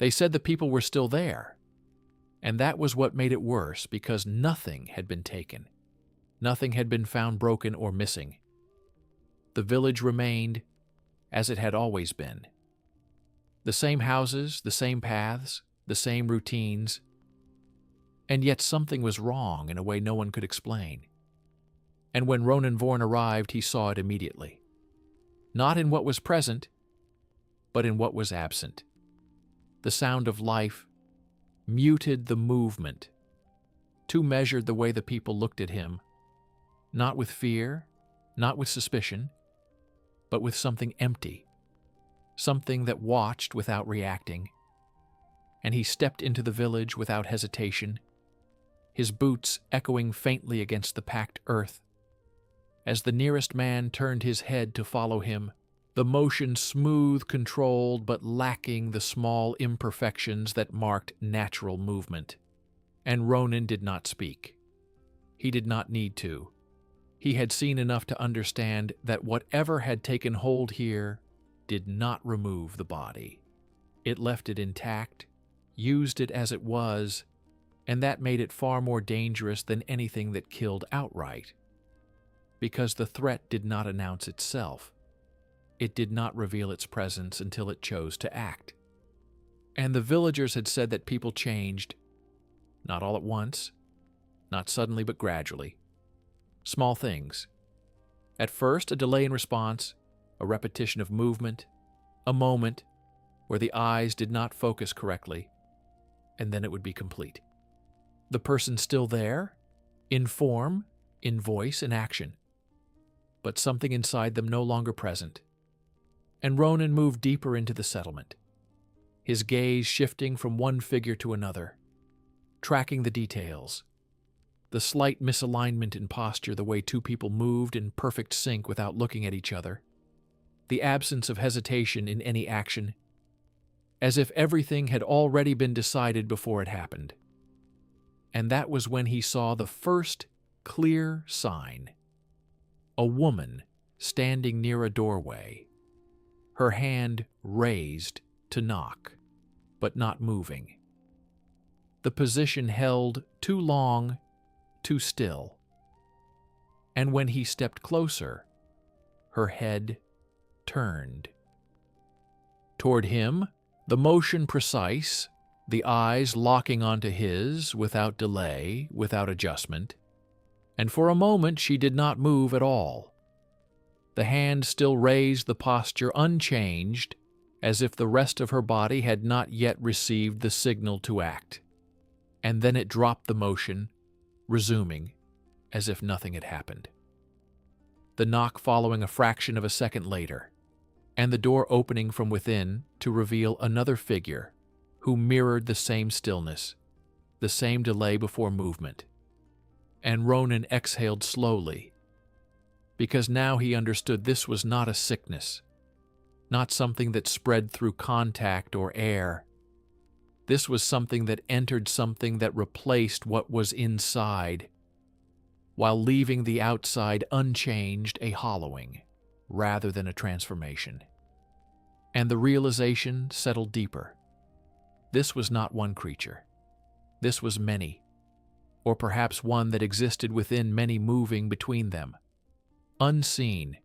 They said the people were still there, and that was what made it worse, because nothing had been taken. Nothing had been found broken or missing. The village remained as it had always been. The same houses, the same paths, the same routines, and yet something was wrong in a way no one could explain. And when Ronan Raven arrived, he saw it immediately. Not in what was present, but in what was absent. The sound of life muted the movement. Too measured the way the people looked at him, not with fear, not with suspicion, but with something empty, something that watched without reacting. And he stepped into the village without hesitation, his boots echoing faintly against the packed earth. As the nearest man turned his head to follow him, the motion smooth, controlled, but lacking the small imperfections that marked natural movement. And Ronan did not speak. He did not need to. He had seen enough to understand that whatever had taken hold here did not remove the body. It left it intact, used it as it was, and that made it far more dangerous than anything that killed outright. Because the threat did not announce itself. It did not reveal its presence until it chose to act. And the villagers had said that people changed, not all at once, not suddenly but gradually. Small things. At first, a delay in response, a repetition of movement, a moment where the eyes did not focus correctly, and then it would be complete. The person still there, in form, in voice, in action, but something inside them no longer present. And Ronan moved deeper into the settlement, his gaze shifting from one figure to another, tracking the details, the slight misalignment in posture, the way two people moved in perfect sync without looking at each other, the absence of hesitation in any action, as if everything had already been decided before it happened. And that was when he saw the first clear sign. A woman standing near a doorway, her hand raised to knock, but not moving. The position held too long, too still. And when he stepped closer, her head turned. Toward him, the motion precise, the eyes locking onto his without delay, without adjustment. And for a moment she did not move at all. The hand still raised, the posture unchanged, as if the rest of her body had not yet received the signal to act. And then it dropped the motion, resuming, as if nothing had happened. The knock following a fraction of a second later, and the door opening from within to reveal another figure who mirrored the same stillness, the same delay before movement. And Ronan exhaled slowly, because now he understood this was not a sickness, not something that spread through contact or air. This was something that entered something that replaced what was inside, while leaving the outside unchanged, a hollowing, rather than a transformation. And the realization settled deeper. This was not one creature. This was many, or perhaps one that existed within many, moving between them, unseen,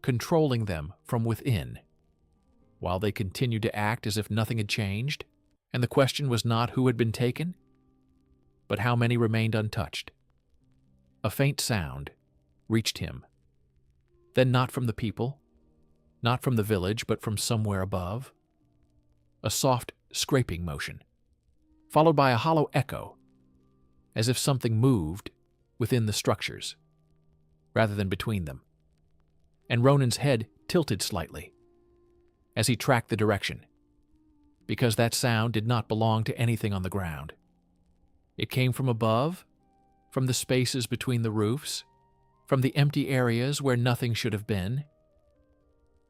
controlling them from within, while they continued to act as if nothing had changed. And the question was not who had been taken, but how many remained untouched. A faint sound reached him. Then not from the people, not from the village, but from somewhere above. A soft scraping motion, followed by a hollow echo, as if something moved within the structures, rather than between them. And Ronan's head tilted slightly as he tracked the direction, because that sound did not belong to anything on the ground. It came from above, from the spaces between the roofs, from the empty areas where nothing should have been.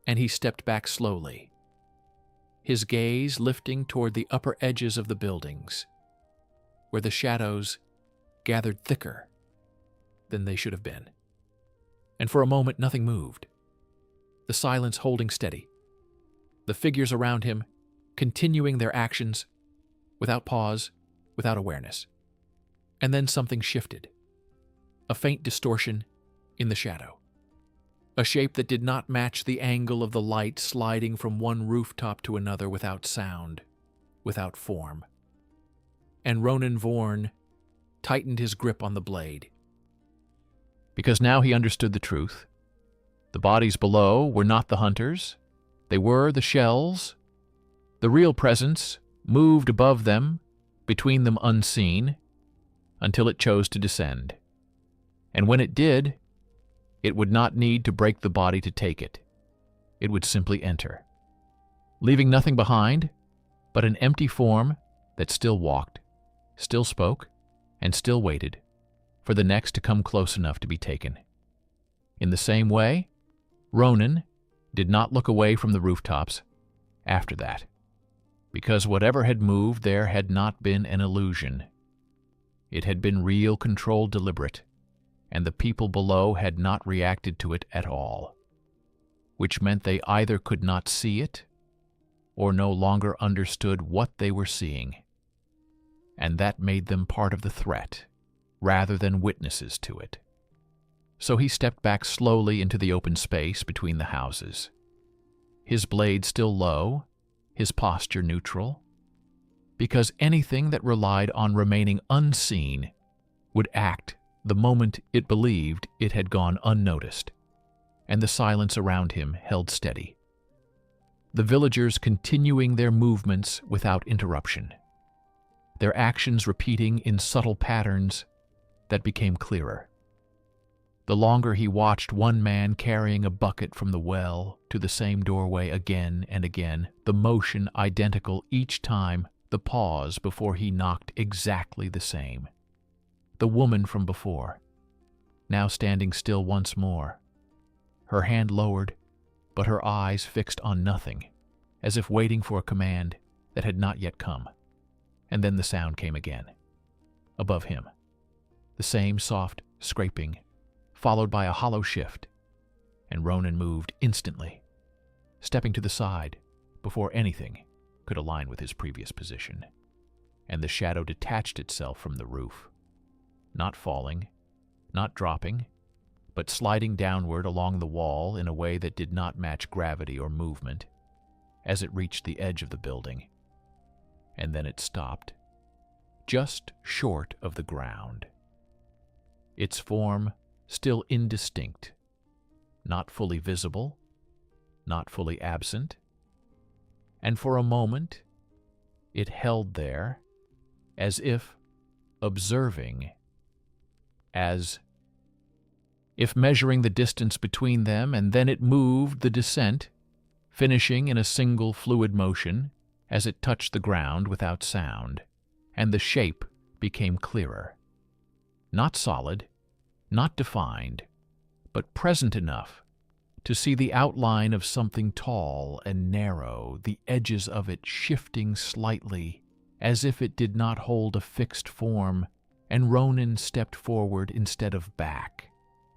And he stepped back slowly, his gaze lifting toward the upper edges of the buildings, where the shadows gathered thicker than they should have been. And for a moment nothing moved, the silence holding steady, the figures around him continuing their actions without pause, without awareness. And then something shifted. A faint distortion in the shadow. A shape that did not match the angle of the light sliding from one rooftop to another without sound, without form. And Ronan Vorn tightened his grip on the blade. Because now he understood the truth. The bodies below were not the hunters. They were the shells. The real presence moved above them, between them unseen, until it chose to descend. And when it did, it would not need to break the body to take it. It would simply enter, leaving nothing behind but an empty form that still walked, still spoke, and still waited for the next to come close enough to be taken. In the same way, Ronan did not look away from the rooftops after that, because whatever had moved there had not been an illusion. It had been real, controlled, deliberate, and the people below had not reacted to it at all, which meant they either could not see it or no longer understood what they were seeing, and that made them part of the threat rather than witnesses to it. So he stepped back slowly into the open space between the houses, his blade still low, his posture neutral, because anything that relied on remaining unseen would act the moment it believed it had gone unnoticed, and the silence around him held steady. The villagers continuing their movements without interruption, their actions repeating in subtle patterns that became clearer. The longer he watched one man carrying a bucket from the well to the same doorway again and again, the motion identical each time, the pause before he knocked exactly the same. The woman from before, now standing still once more, her hand lowered, but her eyes fixed on nothing, as if waiting for a command that had not yet come. And then the sound came again, above him, the same soft scraping, followed by a hollow shift, and Ronan moved instantly, stepping to the side before anything could align with his previous position, and the shadow detached itself from the roof, not falling, not dropping, but sliding downward along the wall in a way that did not match gravity or movement as it reached the edge of the building. And then it stopped, just short of the ground. Its form still indistinct, not fully visible, not fully absent, and for a moment it held there as if observing, as if measuring the distance between them, and then it moved the descent, finishing in a single fluid motion as it touched the ground without sound, and the shape became clearer. Not solid, not defined, but present enough to see the outline of something tall and narrow, the edges of it shifting slightly, as if it did not hold a fixed form, and Ronan stepped forward instead of back,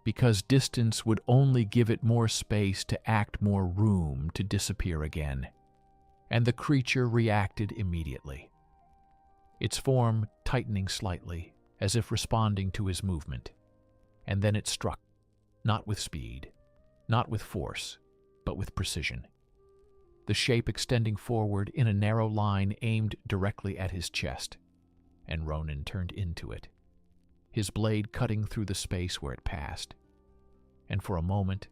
because distance would only give it more space to act, more room to disappear again. And the creature reacted immediately, its form tightening slightly, as if responding to his movement. And then it struck, not with speed, not with force, but with precision. The shape extending forward in a narrow line aimed directly at his chest, and Ronan turned into it, his blade cutting through the space where it passed. And for a moment,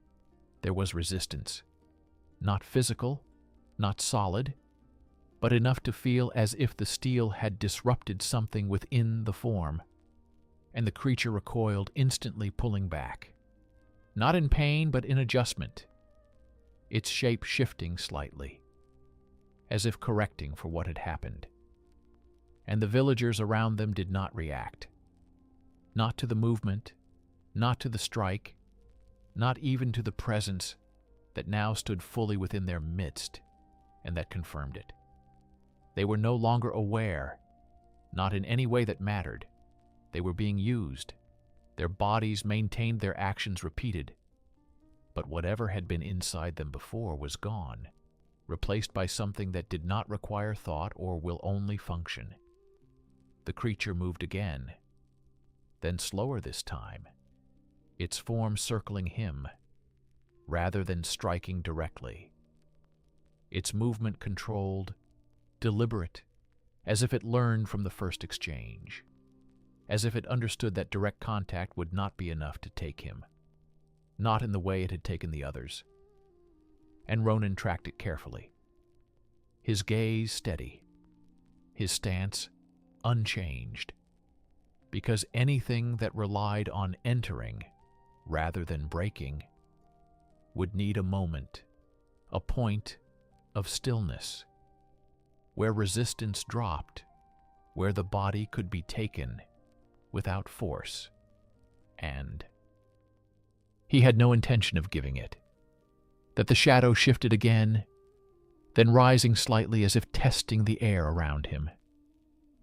there was resistance, not physical, not solid, but enough to feel as if the steel had disrupted something within the form, and the creature recoiled, instantly pulling back, not in pain but in adjustment, its shape shifting slightly, as if correcting for what had happened. And the villagers around them did not react, not to the movement, not to the strike, not even to the presence that now stood fully within their midst, and that confirmed it. They were no longer aware, not in any way that mattered. They were being used. Their bodies maintained their actions repeated. But whatever had been inside them before was gone. replaced by something that did not require thought or will only function. The creature moved again, then slower this time, its form circling him, rather than striking directly. Its movement controlled, deliberate, as if it learned from the first exchange, as if it understood that direct contact would not be enough to take him, not in the way it had taken the others. And Ronan tracked it carefully, his gaze steady, his stance unchanged, because anything that relied on entering rather than breaking would need a moment, a point of stillness, where resistance dropped, where the body could be taken without force. And he had no intention of giving it. That the shadow shifted again, then rising slightly as if testing the air around him,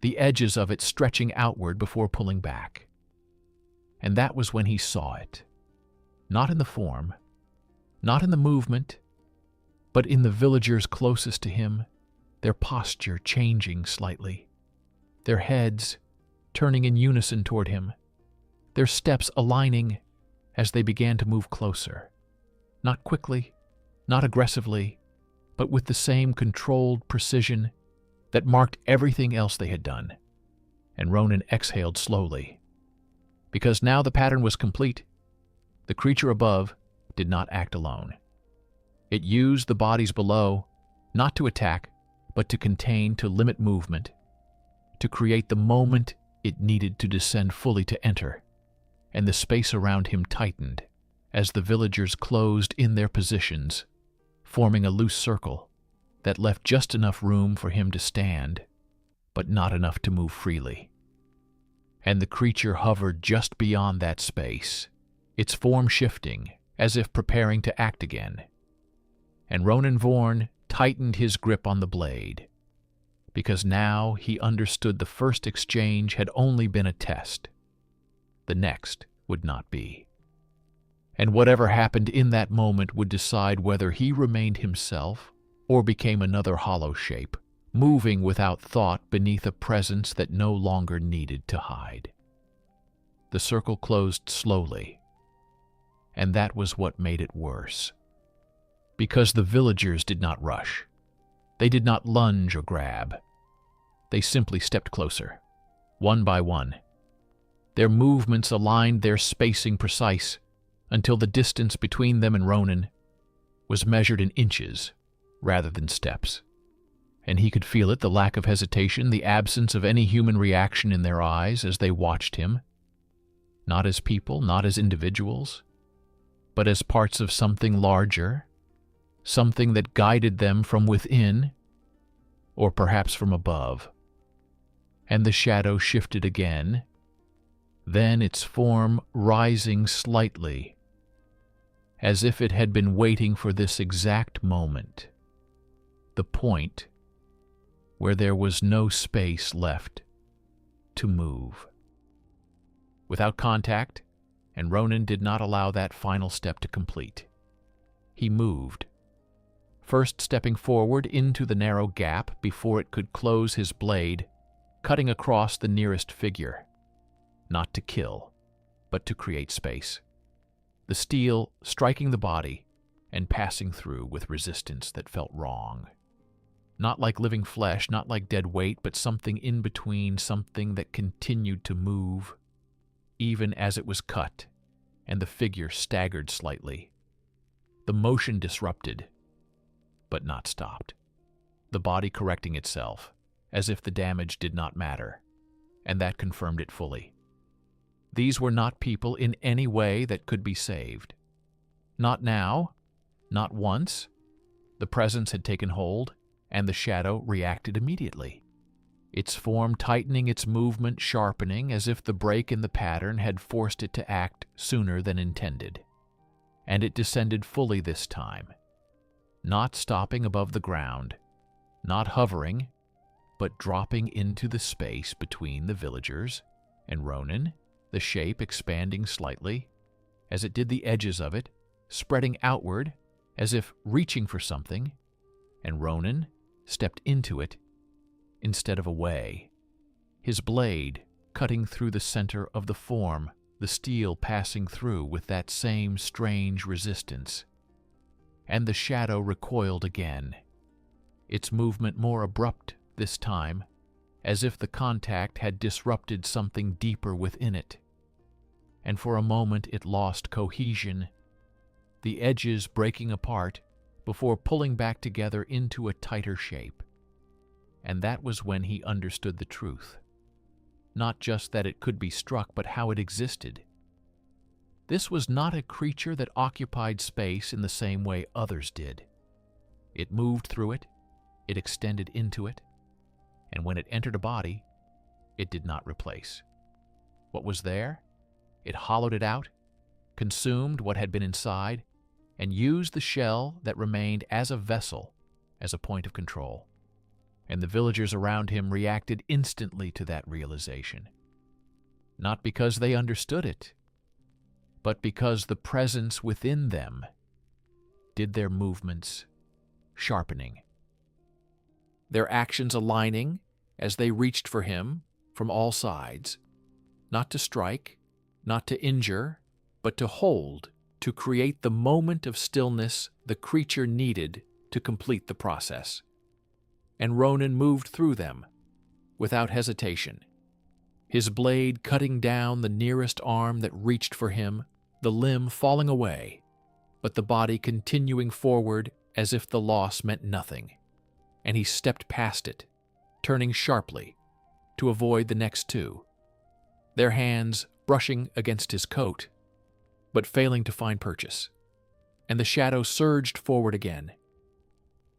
the edges of it stretching outward before pulling back. And that was when he saw it, not in the form, not in the movement, but in the villagers closest to him, their posture changing slightly, their heads turning in unison toward him, their steps aligning as they began to move closer, not quickly, not aggressively, but with the same controlled precision that marked everything else they had done. And Ronan exhaled slowly, because now the pattern was complete. The creature above did not act alone. It used the bodies below, not to attack, but to contain, to limit movement, to create the moment it needed to descend fully to enter. And the space around him tightened as the villagers closed in their positions, forming a loose circle that left just enough room for him to stand, but not enough to move freely. And the creature hovered just beyond that space, its form shifting as if preparing to act again. And Ronan Vorn tightened his grip on the blade, because now he understood the first exchange had only been a test. The next would not be. And whatever happened in that moment would decide whether he remained himself or became another hollow shape, moving without thought beneath a presence that no longer needed to hide. The circle closed slowly, and that was what made it worse. Because the villagers did not rush. They did not lunge or grab. They simply stepped closer, one by one. Their movements aligned, their spacing precise, until the distance between them and Ronan was measured in inches rather than steps. And he could feel it, the lack of hesitation, the absence of any human reaction in their eyes as they watched him, not as people, not as individuals, but as parts of something larger, something that guided them from within, or perhaps from above. And the shadow shifted again, then its form rising slightly, as if it had been waiting for this exact moment, the point where there was no space left to move. Without contact, and Ronan did not allow that final step to complete. He moved, first stepping forward into the narrow gap before it could close his blade, cutting across the nearest figure, not to kill, but to create space. The steel striking the body and passing through with resistance that felt wrong. Not like living flesh, not like dead weight, but something in between, something that continued to move, even as it was cut, and the figure staggered slightly. The motion disrupted, but not stopped. The body correcting itself, as if the damage did not matter, and that confirmed it fully. These were not people in any way that could be saved. Not now, not once. The presence had taken hold, and the shadow reacted immediately, its form tightening, its movement sharpening, as if the break in the pattern had forced it to act sooner than intended. And it descended fully this time, not stopping above the ground, not hovering, but dropping into the space between the villagers and Ronan, the shape expanding slightly, as it did the edges of it, spreading outward, as if reaching for something, and Ronan stepped into it instead of away, his blade cutting through the center of the form, the steel passing through with that same strange resistance. And the shadow recoiled again, its movement more abrupt this time, as if the contact had disrupted something deeper within it. And for a moment it lost cohesion, the edges breaking apart before pulling back together into a tighter shape. And that was when he understood the truth. Not just that it could be struck, but how it existed. This was not a creature that occupied space in the same way others did. It moved through it, it extended into it, and when it entered a body, it did not replace. What was there? It hollowed it out, consumed what had been inside, and used the shell that remained as a vessel, as a point of control. And the villagers around him reacted instantly to that realization. Not because they understood it, but because the presence within them did their movements sharpening, their actions aligning as they reached for him from all sides, not to strike, not to injure, but to hold, to create the moment of stillness the creature needed to complete the process. And Ronan moved through them without hesitation, his blade cutting down the nearest arm that reached for him, the limb falling away, but the body continuing forward as if the loss meant nothing. And he stepped past it, turning sharply to avoid the next two, their hands brushing against his coat, but failing to find purchase. And the shadow surged forward again,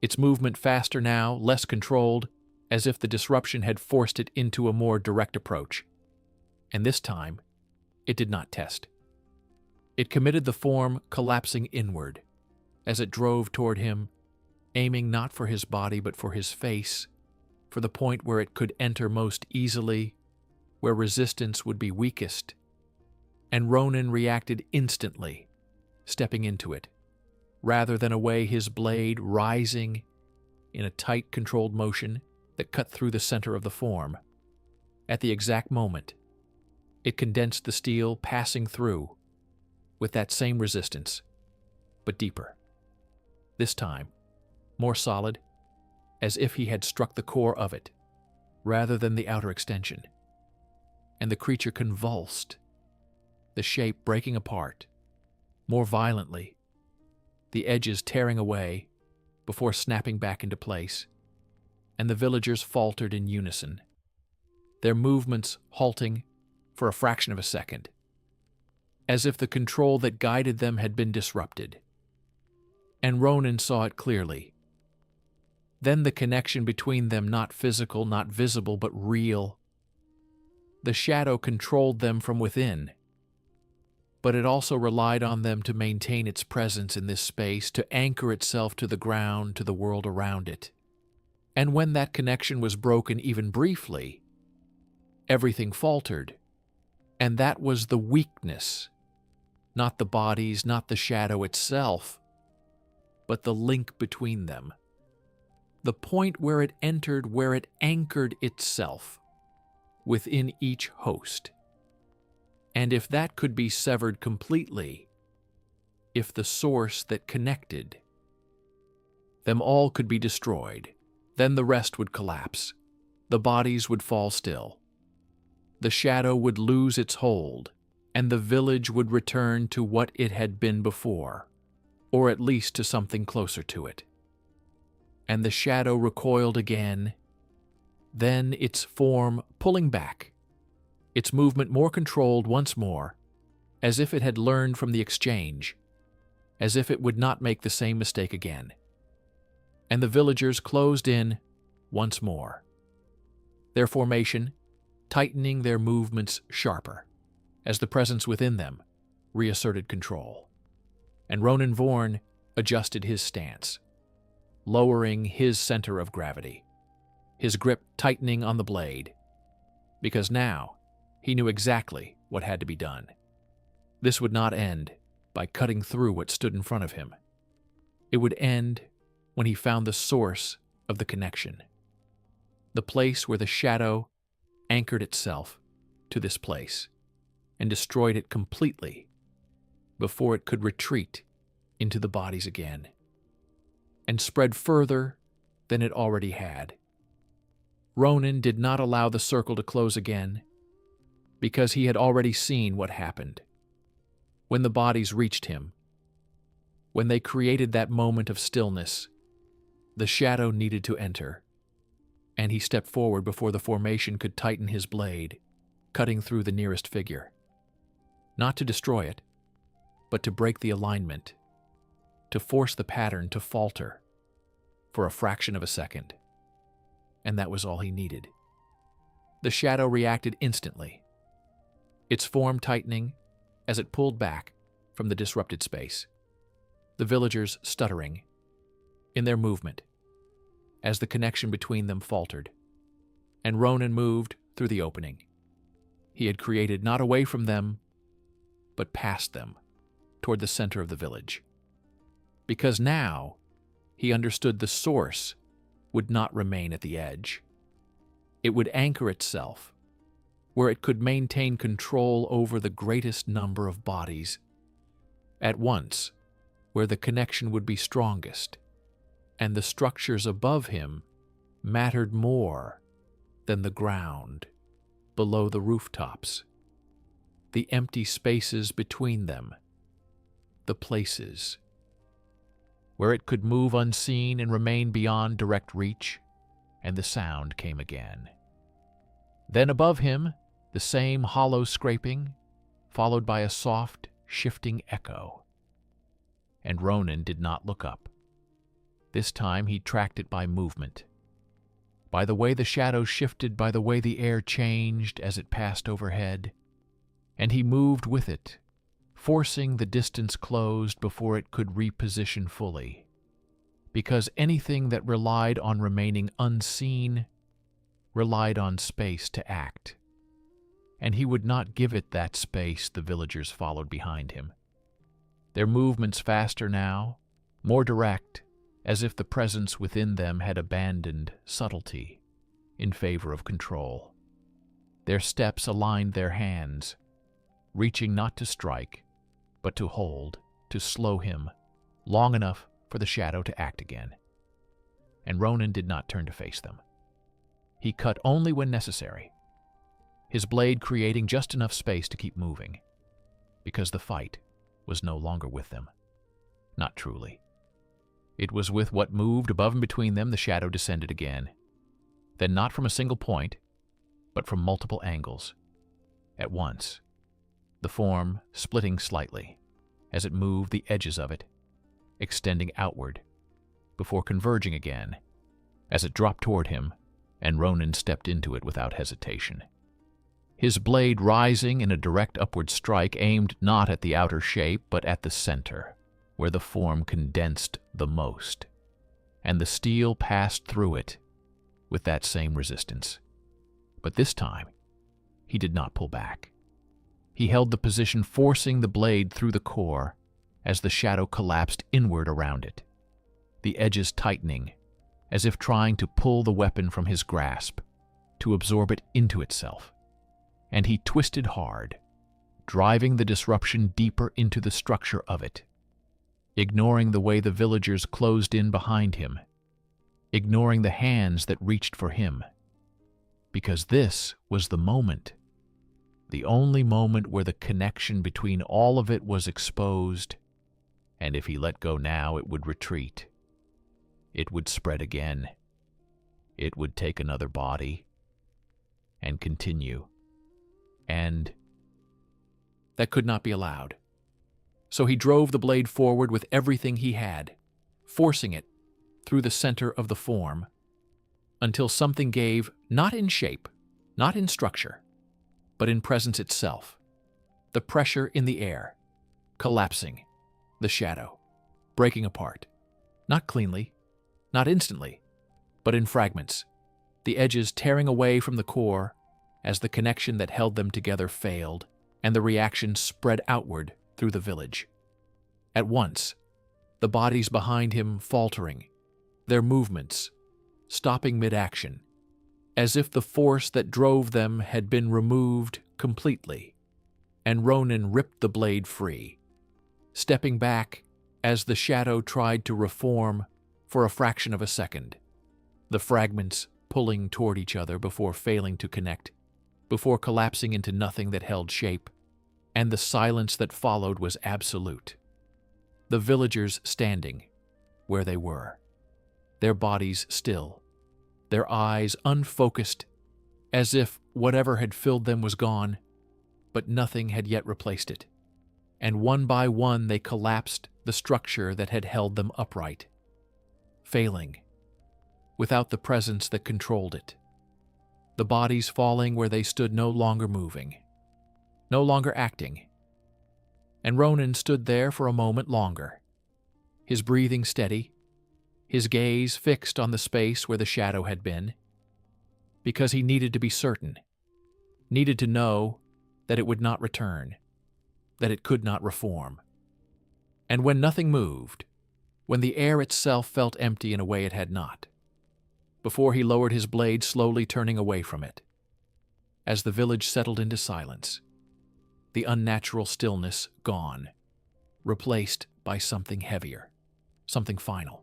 its movement faster now, less controlled, as if the disruption had forced it into a more direct approach. And this time, it did not test. It committed the form collapsing inward as it drove toward him, aiming not for his body but for his face, for the point where it could enter most easily, where resistance would be weakest. And Ronan reacted instantly, stepping into it, rather than away, his blade rising in a tight, controlled motion that cut through the center of the form. At the exact moment, it condensed the steel, passing through with that same resistance, but deeper. This time, more solid, as if he had struck the core of it, rather than the outer extension. And the creature convulsed, the shape breaking apart, more violently, the edges tearing away before snapping back into place, and the villagers faltered in unison, their movements halting for a fraction of a second, as if the control that guided them had been disrupted. And Ronan saw it clearly. Then the connection between them, not physical, not visible, but real. The shadow controlled them from within, but it also relied on them to maintain its presence in this space, to anchor itself to the ground, to the world around it. And when that connection was broken even briefly, everything faltered. And that was the weakness, not the bodies, not the shadow itself, but the link between them. The point where it entered, where it anchored itself within each host. And if that could be severed completely, if the source that connected them all could be destroyed, then the rest would collapse. The bodies would fall still. The shadow would lose its hold, and the village would return to what it had been before, or at least to something closer to it. And the shadow recoiled again, then its form pulling back, its movement more controlled once more, as if it had learned from the exchange, as if it would not make the same mistake again. And the villagers closed in once more, their formation tightening, their movements sharper, as the presence within them reasserted control. And Ronan Vorn adjusted his stance, lowering his center of gravity, his grip tightening on the blade, because now he knew exactly what had to be done. This would not end by cutting through what stood in front of him. It would end when he found the source of the connection, the place where the shadow anchored itself to this place and destroyed it completely before it could retreat into the bodies again and spread further than it already had. Ronan did not allow the circle to close again because he had already seen what happened. When the bodies reached him, when they created that moment of stillness, the shadow needed to enter, and he stepped forward before the formation could tighten his blade, cutting through the nearest figure. Not to destroy it, but to break the alignment, to force the pattern to falter for a fraction of a second. And that was all he needed. The shadow reacted instantly, its form tightening as it pulled back from the disrupted space, the villagers stuttering in their movement as the connection between them faltered, and Ronan moved through the opening he had created, not away from them, but past them, toward the center of the village. Because now he understood the source would not remain at the edge. It would anchor itself where it could maintain control over the greatest number of bodies at once, where the connection would be strongest, and the structures above him mattered more than the ground below the rooftops, the empty spaces between them, the places where it could move unseen and remain beyond direct reach. And the sound came again. Then above him, the same hollow scraping, followed by a soft, shifting echo. And Ronan did not look up. This time he tracked it by movement, by the way the shadow shifted, by the way the air changed as it passed overhead, and he moved with it, forcing the distance closed before it could reposition fully, because anything that relied on remaining unseen relied on space to act, and he would not give it that space. The villagers followed behind him, their movements faster now, more direct, as if the presence within them had abandoned subtlety in favor of control. Their steps aligned their hands, reaching not to strike, but to hold, to slow him, long enough for the shadow to act again. And Ronan did not turn to face them. He cut only when necessary, his blade creating just enough space to keep moving, because the fight was no longer with them. Not truly. It was with what moved above and between them. The shadow descended again, then not from a single point, but from multiple angles. At once, the form splitting slightly as it moved, the edges of it extending outward before converging again as it dropped toward him, and Ronan stepped into it without hesitation. His blade rising in a direct upward strike, aimed not at the outer shape, but at the center, where the form condensed the most, and the steel passed through it with that same resistance. But this time, he did not pull back. He held the position, forcing the blade through the core as the shadow collapsed inward around it, the edges tightening, as if trying to pull the weapon from his grasp, to absorb it into itself. And he twisted hard, driving the disruption deeper into the structure of it, ignoring the way the villagers closed in behind him, ignoring the hands that reached for him, because this was the moment, the only moment where the connection between all of it was exposed, and if he let go now, it would retreat. It would spread again. It would take another body and continue. And that could not be allowed. So he drove the blade forward with everything he had, forcing it through the center of the form, until something gave, not in shape, not in structure, but in presence itself. The pressure in the air, collapsing, the shadow, breaking apart, not cleanly, not instantly, but in fragments, the edges tearing away from the core as the connection that held them together failed, and the reaction spread outward through the village. At once, the bodies behind him faltering, their movements stopping mid-action, as if the force that drove them had been removed completely, and Ronan ripped the blade free, stepping back as the shadow tried to reform for a fraction of a second, the fragments pulling toward each other before failing to connect, before collapsing into nothing that held shape, and the silence that followed was absolute. The villagers standing where they were, their bodies still, their eyes unfocused, as if whatever had filled them was gone, but nothing had yet replaced it. And one by one they collapsed the structure that had held them upright, failing, without the presence that controlled it. The bodies falling where they stood, no longer moving, no longer acting. And Ronan stood there for a moment longer, his breathing steady, his gaze fixed on the space where the shadow had been, because he needed to be certain, needed to know that it would not return, that it could not reform. And when nothing moved, when the air itself felt empty in a way it had not, before he lowered his blade, slowly turning away from it, as the village settled into silence, the unnatural stillness gone, replaced by something heavier, something final.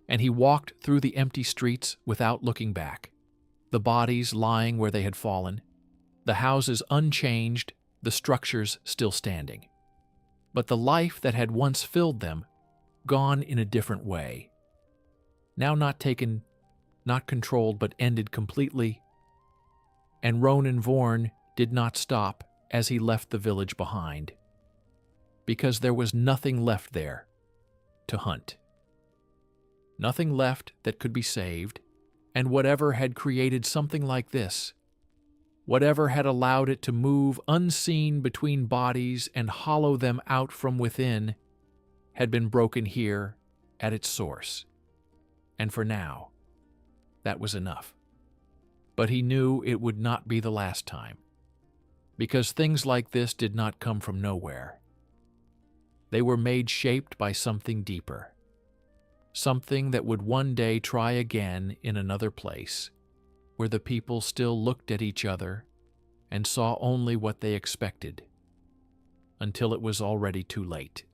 And he walked through the empty streets without looking back, the bodies lying where they had fallen, the houses unchanged, the structures still standing. But the life that had once filled them, gone in a different way. Now not taken, not controlled, but ended completely. And Ronan Vorn did not stop as he left the village behind, because there was nothing left there to hunt. Nothing left that could be saved, and whatever had created something like this, whatever had allowed it to move unseen between bodies and hollow them out from within, had been broken here at its source. And for now, that was enough. But he knew it would not be the last time, because things like this did not come from nowhere. They were made shaped by something deeper, something that would one day try again in another place, where the people still looked at each other and saw only what they expected, until it was already too late.